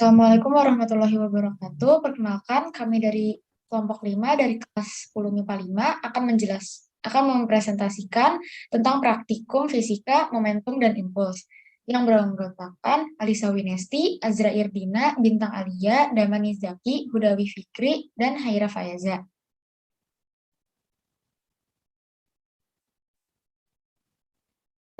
Assalamualaikum warahmatullahi wabarakatuh. Perkenalkan, kami dari kelompok 5 dari kelas 10 MIPA 5 akan mempresentasikan tentang praktikum fisika, momentum, dan impuls yang beranggotakan Alisa Winesti, Azra Irdina, Bintang Alia, Damani Zaki, Hudawi Fikri, dan Haira Fayaza.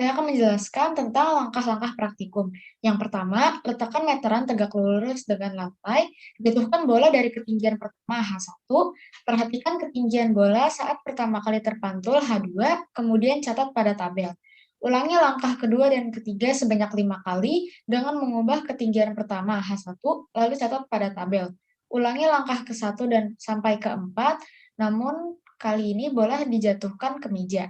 Saya akan menjelaskan tentang langkah-langkah praktikum. Yang pertama, letakkan meteran tegak lurus dengan lantai, jatuhkan bola dari ketinggian pertama H1, perhatikan ketinggian bola saat pertama kali terpantul H2, kemudian catat pada tabel. Ulangi langkah kedua dan ketiga sebanyak 5 kali dengan mengubah ketinggian pertama H1, lalu catat pada tabel. Ulangi langkah ke-1 dan sampai ke-4, namun kali ini bola dijatuhkan ke meja.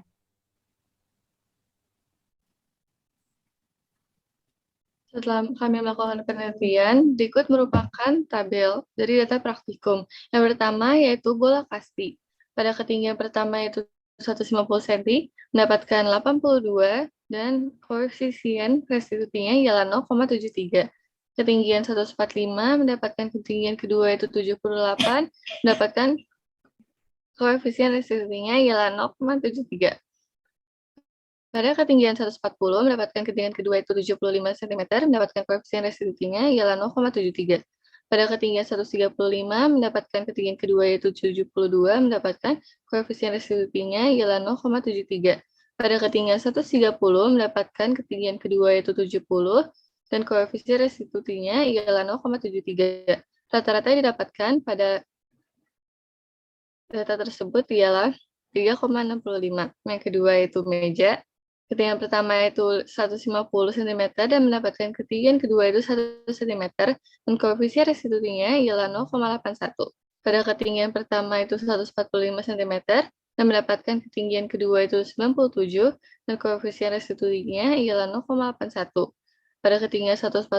Setelah kami melakukan penelitian, berikut merupakan tabel dari data praktikum. Yang pertama yaitu bola kasti. Pada ketinggian pertama yaitu 150 cm, mendapatkan 82 dan koefisien restitusinya ialah 0,73. Ketinggian 145 mendapatkan ketinggian kedua yaitu 78, mendapatkan koefisien restitusinya ialah 0,73. Pada ketinggian 140, mendapatkan ketinggian kedua itu 75 cm, mendapatkan koefisien restitusinya ialah 0,73. Pada ketinggian 135, mendapatkan ketinggian kedua yaitu 72, mendapatkan koefisien restitusinya ialah 0,73. Pada ketinggian 130, mendapatkan ketinggian kedua yaitu 70, dan koefisien restitusinya ialah 0,73. Rata-rata yang didapatkan pada data tersebut ialah 3,65. Yang kedua itu meja. Ketinggian pertama itu 150 cm dan mendapatkan ketinggian kedua itu 1 cm dan koefisien restitusinya ialah 0,81. Pada ketinggian pertama itu 145 cm dan mendapatkan ketinggian kedua itu 97 dan koefisien restitusinya ialah 0,81. Pada ketinggian 140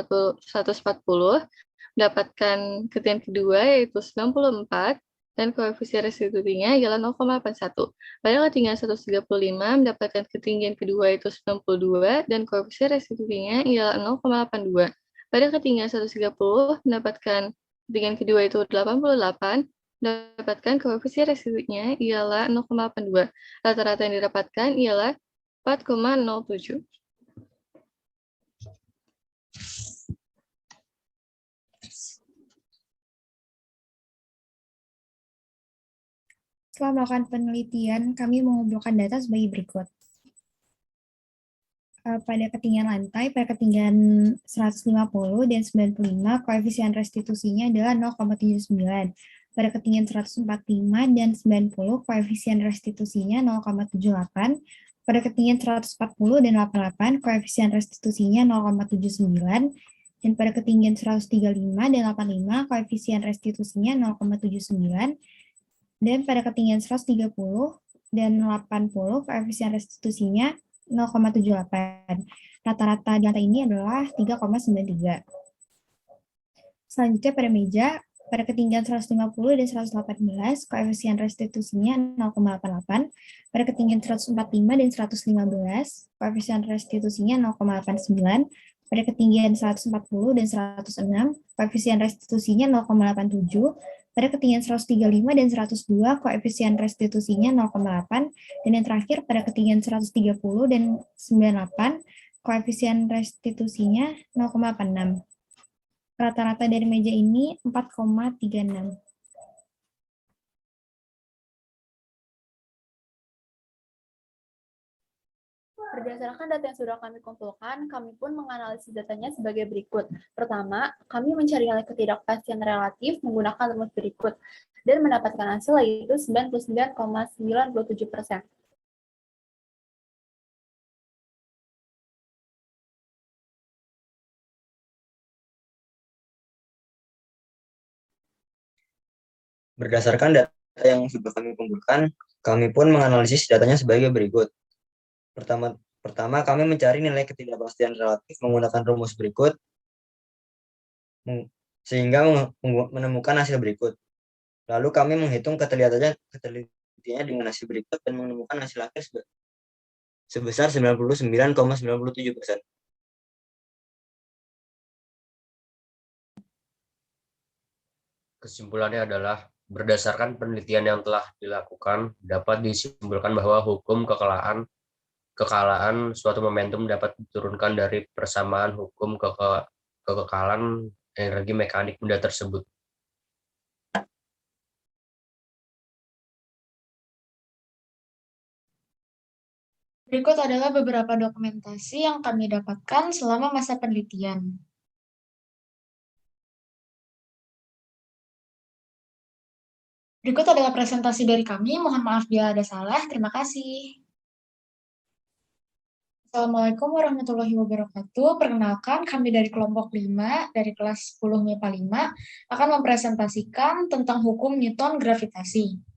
mendapatkan ketinggian kedua yaitu 94 dan koefisien restitusinya ialah 0,81. Pada ketinggian 135 mendapatkan ketinggian kedua itu 92 dan koefisien restitusinya ialah 0,82. Pada ketinggian 130 mendapatkan ketinggian kedua itu 88, mendapatkan koefisien restitusinya ialah 0,82. Rata-rata yang didapatkan ialah 4,07. Setelah melakukan penelitian, kami mengumpulkan data sebagai berikut. Pada ketinggian lantai, pada ketinggian 150 dan 95, koefisien restitusinya adalah 0,79. Pada ketinggian 145 dan 90, koefisien restitusinya 0,78. Pada ketinggian 140 dan 88, koefisien restitusinya 0,79. Dan pada ketinggian 135 dan 85, koefisien restitusinya 0,79. Dan pada ketinggian 130 dan 80, koefisien restitusinya 0,78. Rata-rata di lantai ini adalah 3,93. Selanjutnya pada meja, pada ketinggian 150 dan 118, koefisien restitusinya 0,88. Pada ketinggian 145 dan 115, koefisien restitusinya 0,89. Pada ketinggian 140 dan 106, koefisien restitusinya 0,87. Pada ketinggian 135 dan 102, koefisien restitusinya 0,8. Dan yang terakhir, pada ketinggian 130 dan 98, koefisien restitusinya 0,86. Rata-rata dari meja ini 4,36. Berdasarkan data yang sudah kami kumpulkan, kami pun menganalisis datanya sebagai berikut. Pertama, kami mencari nilai ketidakpastian relatif menggunakan rumus berikut dan mendapatkan hasil yaitu 99,97%. Berdasarkan data yang sudah kami kumpulkan, kami pun menganalisis datanya sebagai berikut. Pertama, kami mencari nilai ketidakpastian relatif menggunakan rumus berikut, sehingga menemukan hasil berikut. Lalu kami menghitung keterlihatannya dengan hasil berikut dan menemukan hasil akhir sebesar 99,97%. Kesimpulannya adalah berdasarkan penelitian yang telah dilakukan, dapat disimpulkan bahwa hukum kekalahan suatu momentum dapat diturunkan dari persamaan hukum kekekalan energi mekanik benda tersebut. Berikut adalah beberapa dokumentasi yang kami dapatkan selama masa penelitian. Berikut adalah presentasi dari kami. Mohon maaf bila ada salah. Terima kasih. Assalamualaikum warahmatullahi wabarakatuh. Perkenalkan, kami dari kelompok 5, dari kelas 10 MIPA 5, akan mempresentasikan tentang hukum Newton gravitasi.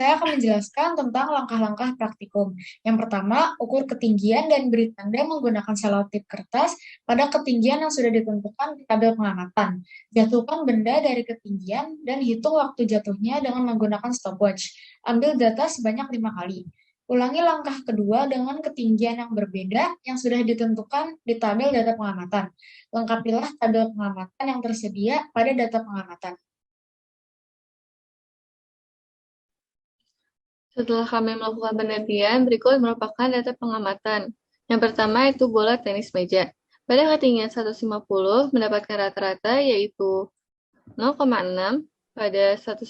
Saya akan menjelaskan tentang langkah-langkah praktikum. Yang pertama, ukur ketinggian dan beri tanda menggunakan selotip kertas pada ketinggian yang sudah ditentukan di tabel pengamatan. Jatuhkan benda dari ketinggian dan hitung waktu jatuhnya dengan menggunakan stopwatch. Ambil data sebanyak 5 kali. Ulangi langkah kedua dengan ketinggian yang berbeda yang sudah ditentukan di tabel data pengamatan. Lengkapilah tabel pengamatan yang tersedia pada data pengamatan. Setelah kami melakukan penelitian, berikut merupakan data pengamatan. Yang pertama itu bola tenis meja. Pada ketinggian 150 mendapatkan rata-rata yaitu 0,6, pada 145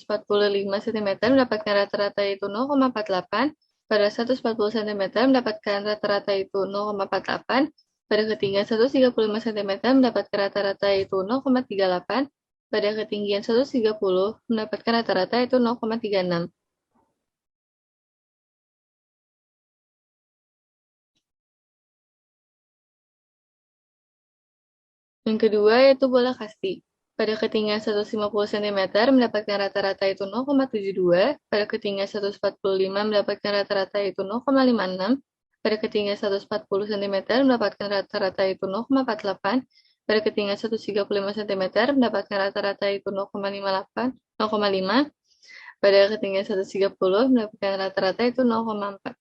cm mendapatkan rata-rata yaitu 0,48, pada 140 cm mendapatkan rata-rata yaitu 0,48, pada ketinggian 135 cm mendapatkan rata-rata yaitu 0,38, pada ketinggian 130 mendapatkan rata-rata yaitu 0,36. Yang kedua yaitu bola kasti. Pada ketinggian 150 cm mendapatkan rata-rata yaitu 0,72, pada ketinggian 145 mendapatkan rata-rata yaitu 0,56, pada ketinggian 140 cm mendapatkan rata-rata yaitu 0,48, pada ketinggian 135 cm mendapatkan rata-rata yaitu 0,58, 0,5, pada ketinggian 130 mendapatkan rata-rata yaitu 0,4.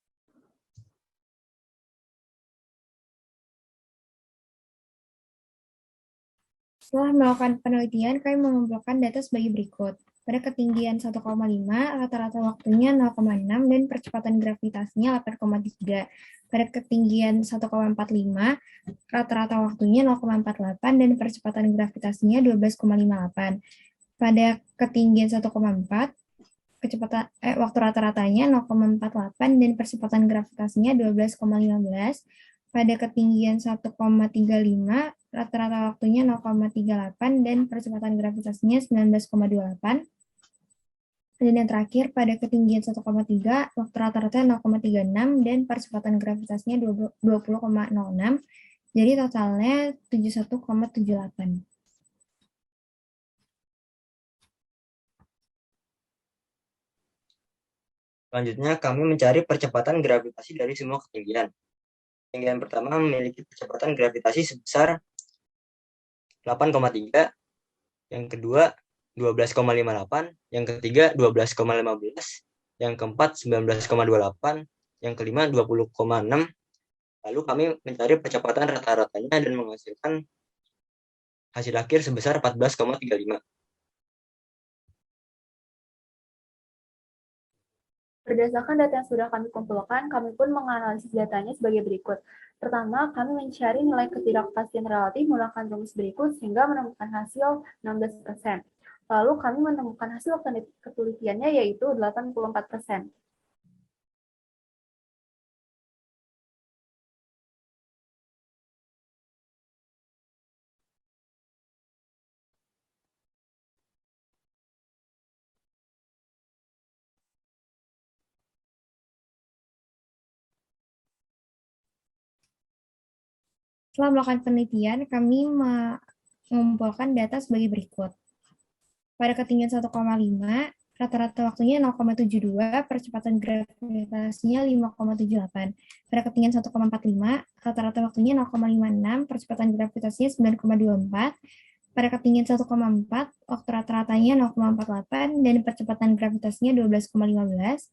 Setelah melakukan penelitian, kami mengumpulkan data sebagai berikut. Pada ketinggian 1,5, rata-rata waktunya 0,6 dan percepatan gravitasinya 8,3. Pada ketinggian 1,45, rata-rata waktunya 0,48 dan percepatan gravitasinya 12,58. Pada ketinggian 1,4, waktu rata-ratanya 0,48 dan percepatan gravitasinya 12,15. Pada ketinggian 1,35, rata-rata waktunya 0,38 dan percepatan gravitasinya 19,28. Dan yang terakhir, pada ketinggian 1,3, waktu rata-rata 0,36 dan percepatan gravitasinya 20,06. Jadi totalnya 71,78. Selanjutnya, kami mencari percepatan gravitasi dari semua ketinggian. Ketinggian pertama memiliki percepatan gravitasi sebesar 8,3, yang kedua 12,58, yang ketiga 12,15, yang keempat 19,28, yang kelima 20,6. Lalu kami mencari percepatan rata-ratanya dan menghasilkan hasil akhir sebesar 14,35. Berdasarkan data yang sudah kami kumpulkan, kami pun menganalisis datanya sebagai berikut. Pertama, kami mencari nilai ketidakpastian relatif menggunakan rumus berikut sehingga menemukan hasil 16%. Lalu kami menemukan hasil penelitiannya yaitu 84%. Setelah melakukan penelitian, kami mengumpulkan data sebagai berikut. Pada ketinggian 1,5, rata-rata waktunya 0,72, percepatan gravitasinya 5,78. Pada ketinggian 1,45, rata-rata waktunya 0,56, percepatan gravitasinya 9,24. Pada ketinggian 1,4, waktu rata-ratanya 0,48 dan percepatan gravitasinya 12,15.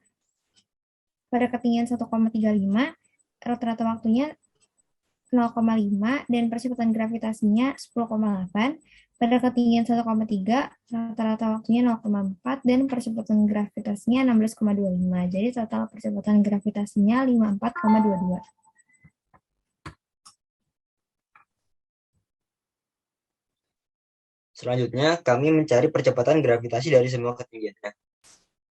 Pada ketinggian 1,35, rata-rata waktunya 0,5 dan percepatan gravitasinya 10,8. Pada ketinggian 1,3, rata-rata waktunya 0,4 dan percepatan gravitasinya 16,25. Jadi total percepatan gravitasinya 54,22. Selanjutnya, kami mencari percepatan gravitasi dari semua ketinggiannya.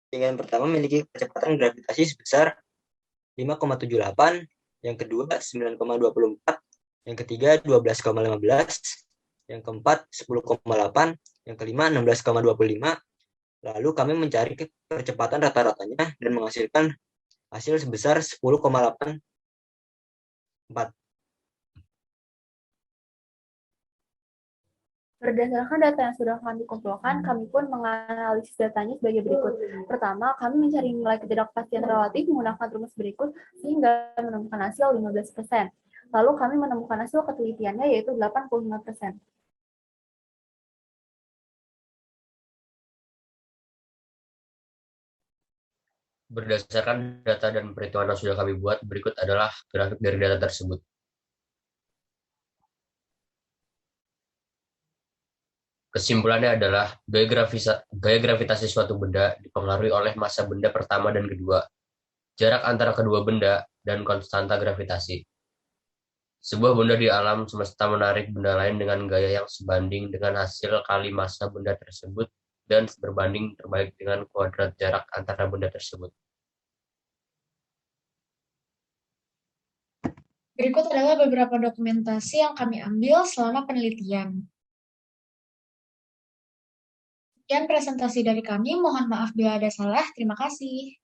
Ketinggian pertama memiliki percepatan gravitasi sebesar 5,78, yang kedua 9,24, yang ketiga 12,15, yang keempat 10,8, yang kelima 16,25. Lalu kami mencari percepatan rata-ratanya dan menghasilkan hasil sebesar 10,84. Berdasarkan data yang sudah kami kumpulkan, kami pun menganalisis datanya sebagai berikut. Pertama, kami mencari nilai ketidakpastian relatif menggunakan rumus berikut sehingga menemukan hasil 15%. Lalu kami menemukan hasil ketelitiannya yaitu 85%. Berdasarkan data dan perhitungan yang sudah kami buat, berikut adalah grafik dari data tersebut. Kesimpulannya adalah gaya gravitasi suatu benda dipengaruhi oleh massa benda pertama dan kedua, jarak antara kedua benda, dan konstanta gravitasi. Sebuah benda di alam semesta menarik benda lain dengan gaya yang sebanding dengan hasil kali massa benda tersebut dan berbanding terbalik dengan kuadrat jarak antara benda tersebut. Berikut adalah beberapa dokumentasi yang kami ambil selama penelitian. Sekian presentasi dari kami, mohon maaf bila ada salah. Terima kasih.